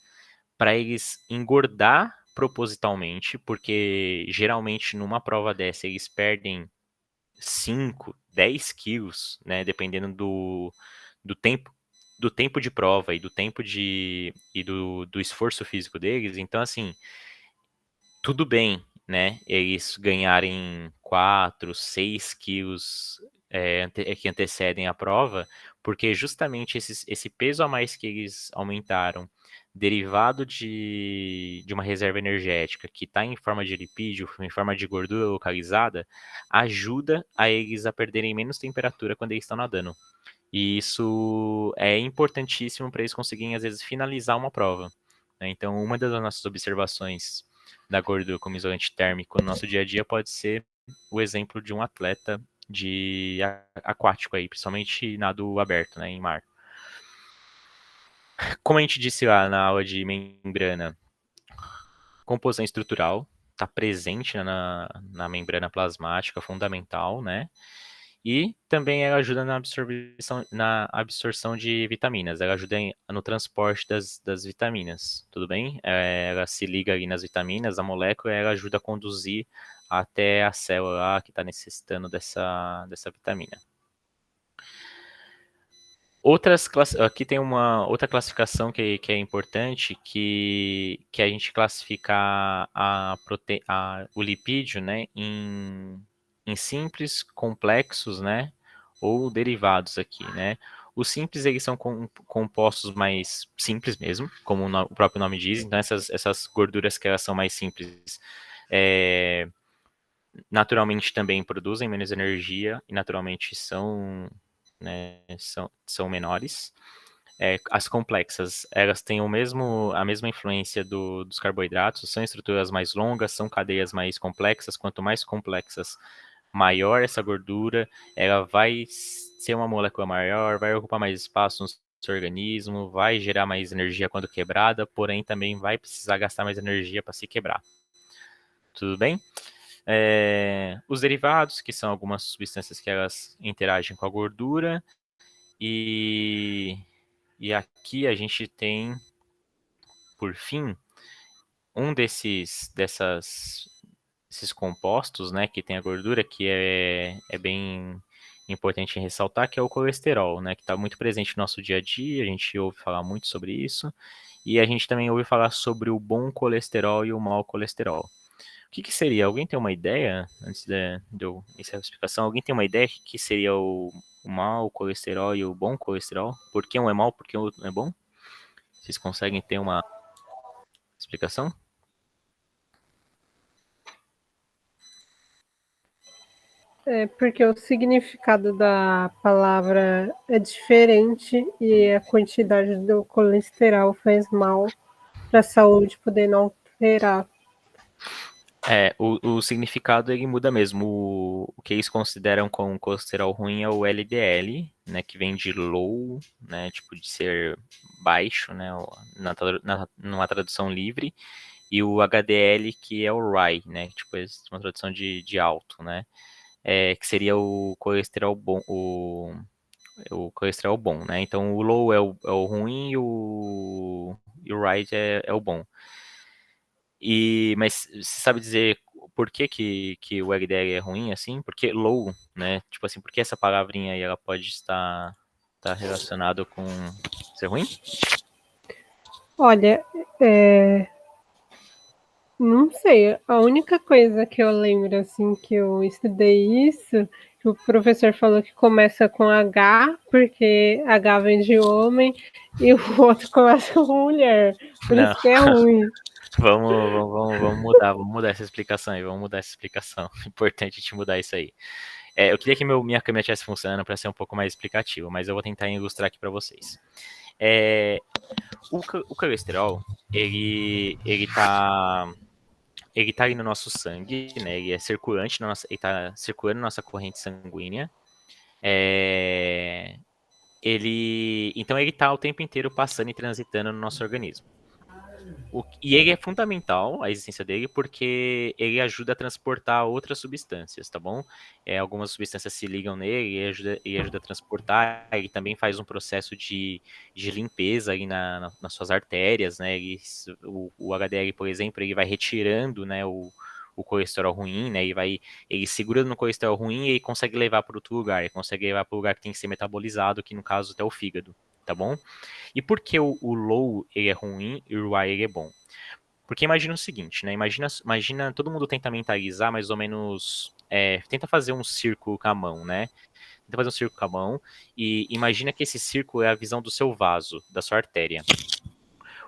para eles engordar propositalmente, porque geralmente numa prova dessa eles perdem 5, 10 quilos, né, dependendo do tempo do tempo de prova e do tempo do esforço físico deles. Então, assim, tudo bem, né, eles ganharem 4, 6 quilos que antecedem a prova, porque justamente esse peso a mais que eles aumentaram, derivado de uma reserva energética que está em forma de lipídio, em forma de gordura localizada, ajuda a eles a perderem menos temperatura quando eles estão nadando. E isso é importantíssimo para eles conseguirem, às vezes, finalizar uma prova, né? Então, uma das nossas observações da gordura como isolante térmico no nosso dia a dia pode ser o exemplo de um atleta de aquático aí, principalmente nado aberto, né, em mar. Como a gente disse lá na aula de membrana, composição estrutural está presente na membrana plasmática, fundamental, né? E também ela ajuda na absorção de vitaminas. Ela ajuda no transporte das vitaminas, tudo bem? Ela se liga ali nas vitaminas, a molécula, ela ajuda a conduzir até a célula lá que está necessitando dessa vitamina. Aqui tem uma outra classificação que é importante, que a gente classificar o lipídio, né, em simples, complexos, né, ou derivados aqui, né. Os simples, eles são compostos mais simples mesmo, como o próprio nome diz, então essas gorduras que elas são mais simples, naturalmente também produzem menos energia e naturalmente né, são menores. As complexas, elas têm a mesma influência dos carboidratos, são estruturas mais longas, são cadeias mais complexas, quanto mais complexas, maior essa gordura, ela vai ser uma molécula maior, vai ocupar mais espaço no seu organismo, vai gerar mais energia quando quebrada, porém também vai precisar gastar mais energia para se quebrar. Tudo bem? Os derivados, que são algumas substâncias que elas interagem com a gordura, e aqui a gente tem, por fim, um desses compostos, né, que tem a gordura, que é bem importante ressaltar, que é o colesterol, né, que está muito presente no nosso dia a dia, a gente ouve falar muito sobre isso, e a gente também ouve falar sobre o bom colesterol e o mau colesterol. O que seria? Alguém tem uma ideia, antes de eu iniciar a explicação, alguém tem uma ideia do que seria o mau colesterol e o bom colesterol? Por que um é mau, por que o outro não é bom? Vocês conseguem ter uma explicação? Porque o significado da palavra é diferente e a quantidade do colesterol faz mal para a saúde, podendo alterar. O significado ele muda mesmo. O que eles consideram como colesterol ruim é o LDL, né, que vem de low, né, tipo de ser baixo, né, numa tradução livre, e o HDL que é o high, né, tipo uma tradução de alto, né, que seria o colesterol bom, o colesterol bom, né. Então o low é o ruim e o high é o bom. Mas você sabe dizer por que o LDL é ruim, assim? Porque low, né? Tipo assim, por que essa palavrinha aí ela pode estar relacionado com ser ruim? Olha, não sei. A única coisa que eu lembro, assim, que eu estudei isso, que o professor falou que começa com H, porque H vem de homem, e o outro começa com mulher. Por Não, isso que é ruim. vamos mudar essa explicação aí, vamos mudar essa explicação. Importante a gente mudar isso aí. Eu queria que minha câmera estivesse funcionando para ser um pouco mais explicativo, mas eu vou tentar ilustrar aqui para vocês. É, o colesterol, ele tá ali no nosso sangue, né? Ele é circulante, ele tá circulando na nossa corrente sanguínea. É, então ele tá o tempo inteiro passando e transitando no nosso organismo. E ele é fundamental, a existência dele, porque ele ajuda a transportar outras substâncias, tá bom? Algumas substâncias se ligam nele, ele ajuda a transportar, ele também faz um processo de limpeza ali nas suas artérias, né? O HDL, por exemplo, ele vai retirando, né, o colesterol ruim, né? Ele segura no colesterol ruim e consegue levar para outro lugar, ele consegue levar para o lugar que tem que ser metabolizado, que no caso até o fígado, tá bom? E por que o low ele é ruim e o high ele é bom? Porque imagina o seguinte, né? Imagina todo mundo tenta mentalizar mais ou menos. Tenta fazer um círculo com a mão, né? Tenta fazer um círculo com a mão e imagina que esse círculo é a visão do seu vaso, da sua artéria.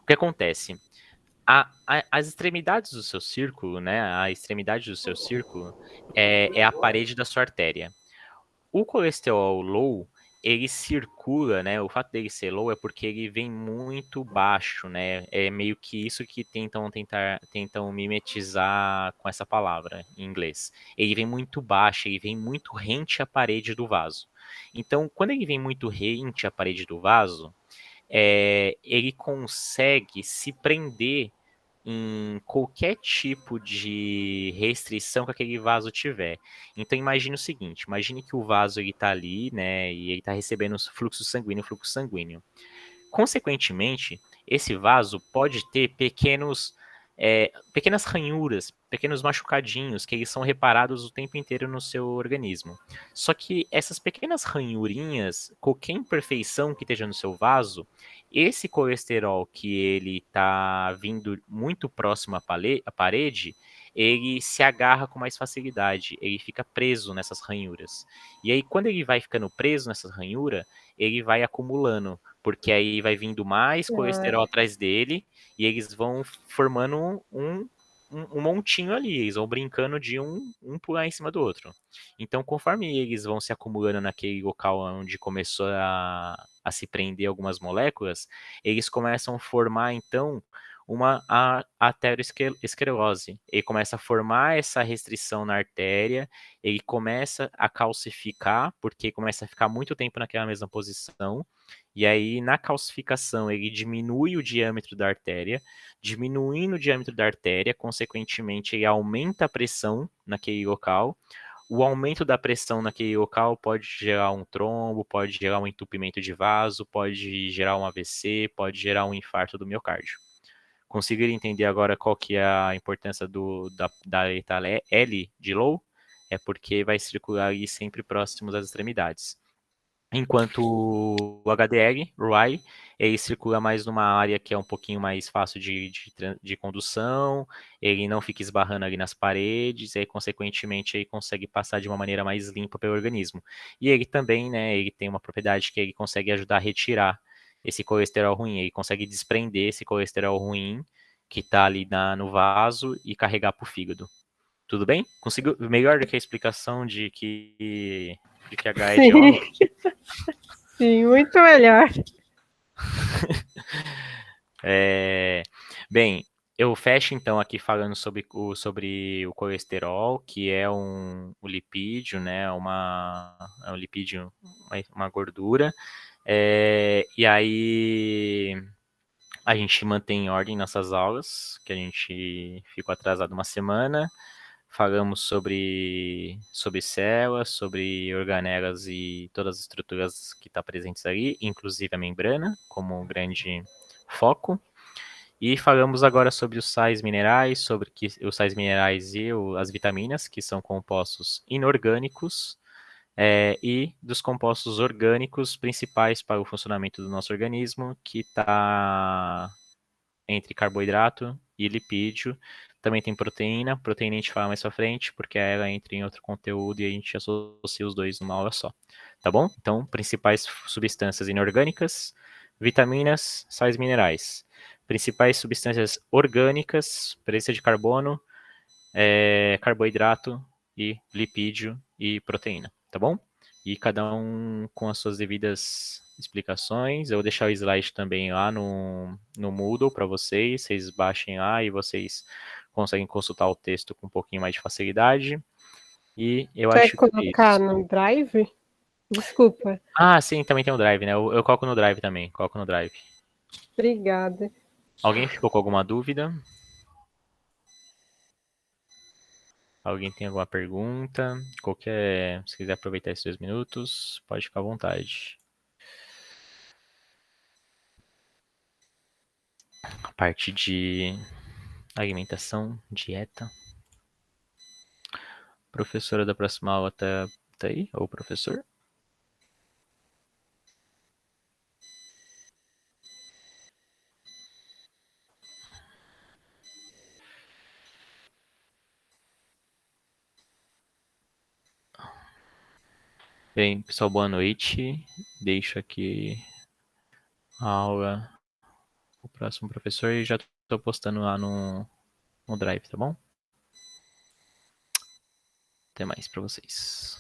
O que acontece? As extremidades do seu círculo, né? A extremidade do seu círculo é a parede da sua artéria. O colesterol low, ele circula, né? O fato dele ser low é porque ele vem muito baixo, né? É meio que isso que tentam mimetizar com essa palavra em inglês. Ele vem muito baixo, ele vem muito rente à parede do vaso. Então, quando ele vem muito rente à parede do vaso, ele consegue se prender em qualquer tipo de restrição que aquele vaso tiver. Então imagine o seguinte, imagine que o vaso ele tá ali, né, e ele tá recebendo fluxo sanguíneo. Consequentemente, esse vaso pode ter pequenas ranhuras, pequenos machucadinhos que eles são reparados o tempo inteiro no seu organismo. Só que essas pequenas ranhurinhas, qualquer imperfeição que esteja no seu vaso, esse colesterol que ele está vindo muito próximo à parede, ele se agarra com mais facilidade, ele fica preso nessas ranhuras. E aí, quando ele vai ficando preso nessas ranhuras, ele vai acumulando, porque aí vai vindo mais Ah, colesterol atrás dele e eles vão formando um montinho ali, eles vão brincando de um pular em cima do outro. Então, conforme eles vão se acumulando naquele local onde começou a se prender algumas moléculas, eles começam a formar, então, uma aterosclerose. Ele começa a formar essa restrição na artéria, ele começa a calcificar, porque começa a ficar muito tempo naquela mesma posição, e aí, na calcificação, ele diminui o diâmetro da artéria, diminuindo o diâmetro da artéria, consequentemente, ele aumenta a pressão naquele local. O aumento da pressão naquele local pode gerar um trombo, pode gerar um entupimento de vaso, pode gerar um AVC, pode gerar um infarto do miocárdio. Conseguiram entender agora qual que é a importância da letra L de low? É porque vai circular ali sempre próximos às extremidades. Enquanto o HDR, o RAI, ele circula mais numa área que é um pouquinho mais fácil de condução, ele não fica esbarrando ali nas paredes, e aí, consequentemente, ele consegue passar de uma maneira mais limpa pelo organismo. E ele também, né, ele tem uma propriedade que ele consegue ajudar a retirar esse colesterol ruim, ele consegue desprender esse colesterol ruim que está ali no vaso e carregar para o fígado. Tudo bem? Conseguiu melhor do que a explicação de que H é de sim, homem? sim, muito melhor. É, bem, Eu fecho então aqui falando sobre o colesterol, que é um lipídio, né? É um lipídio, uma gordura. E aí a gente mantém em ordem nossas aulas, que a gente ficou atrasado uma semana. Falamos sobre células, sobre organelas e todas as estruturas que estão presentes ali, inclusive a membrana, como um grande foco. E falamos agora sobre os sais minerais, os sais minerais e as vitaminas, que são compostos inorgânicos, e dos compostos orgânicos principais para o funcionamento do nosso organismo, que está entre carboidrato e lipídio. Também tem proteína. Proteína a gente fala mais pra frente, porque ela entra em outro conteúdo e a gente associa os dois numa aula só. Tá bom? Então, principais substâncias inorgânicas, vitaminas, sais minerais. Principais substâncias orgânicas, presença de carbono, carboidrato e lipídio e proteína, tá bom? E cada um com as suas devidas explicações. Eu vou deixar o slide também lá no Moodle para vocês baixem lá e vocês conseguem consultar o texto com um pouquinho mais de facilidade. E eu Vai acho que é colocar isso. no Drive? Desculpa. Ah, sim, também tem o Drive, né? Eu coloco no Drive também, coloco no Drive. Obrigada. Alguém ficou com alguma dúvida? Alguém tem alguma pergunta? Se quiser aproveitar esses 2 minutos, pode ficar à vontade. A parte de alimentação, dieta. Professora da próxima aula tá aí? Ou professor? Bem, pessoal, boa noite. Deixo aqui a aula o próximo professor e já tô postando lá no Drive, tá bom? Até mais para vocês.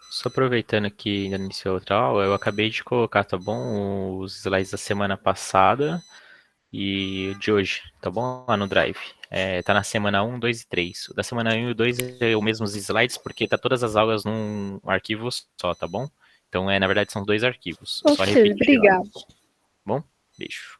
Só aproveitando que ainda iniciou outra aula, eu acabei de colocar, tá bom? Os slides da semana passada e de hoje, tá bom? Lá no Drive. Tá na semana 1, 2 e 3. O da semana 1 e 2 é o mesmo os slides, porque tá todas as aulas num arquivo só, tá bom? Então, na verdade, são dois arquivos. Só Ok, repetir lá, tá obrigada. bom? Beijo.